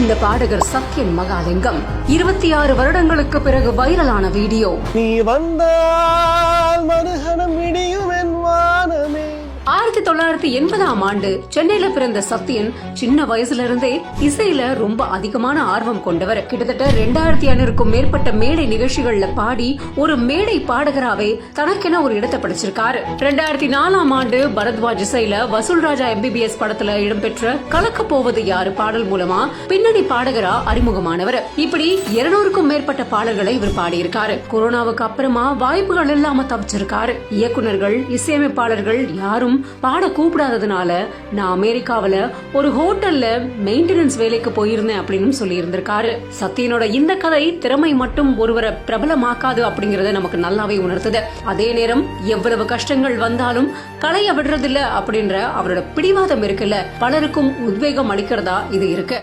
அந்த பாடகர் சத்யன் மகாலிங்கம் 26 வருடங்களுக்கு பிறகு வைரலான வீடியோ. நீ வந்தால் மறுகணம் விடியும் என் வானமே. 1980ஆம் ஆண்டு சென்னையில பிறந்த சத்யன் சின்ன வயசுல இருந்தே இசையில ரொம்ப அதிகமான ஆர்வம் கொண்டவர். கிட்டத்தட்ட 2500க்கும் மேற்பட்ட மேடை நிகழ்ச்சிகள்ல பாடி ஒரு மேடை பாடகராவே தனக்கென ஒரு இடத்தை பிடிச்சிருக்காரு. 2004ஆம் ஆண்டு பரத்வாஜ் இசையில வசூல் ராஜா MBBS படத்துல இடம்பெற்ற கலக்க போவது யாரு பாடல் மூலமா பின்னணி பாடகரா அறிமுகமானவர். இப்படி 200க்கும் மேற்பட்ட பாடல்களை இவர் பாடியிருக்காரு. கொரோனாவுக்கு அப்புறமா வாய்ப்புகள் இல்லாம தவிச்சிருக்காரு. இயக்குநர்கள், இசையமைப்பாளர்கள் யாரும் பாட கூப்பிடாததுனால நான் அமெரிக்காவில ஒரு ஹோட்டல்ல மெயின்டெனன்ஸ் வேலைக்கு போயிருந்தேன் அப்படின்னு சொல்லி இருந்திருக்காரு. சத்யனோட இந்த கதை திறமை மட்டும் ஒருவரை பிரபலமாக்காது அப்படிங்கறத நமக்கு நல்லாவே உணர்த்துது. அதே நேரம் எவ்வளவு கஷ்டங்கள் வந்தாலும் களைய விடுறதில்ல அப்படின்ற அவரோட பிடிவாதம் இருக்குல்ல, பலருக்கும் உத்வேகம் அளிக்கிறதா இது இருக்கு.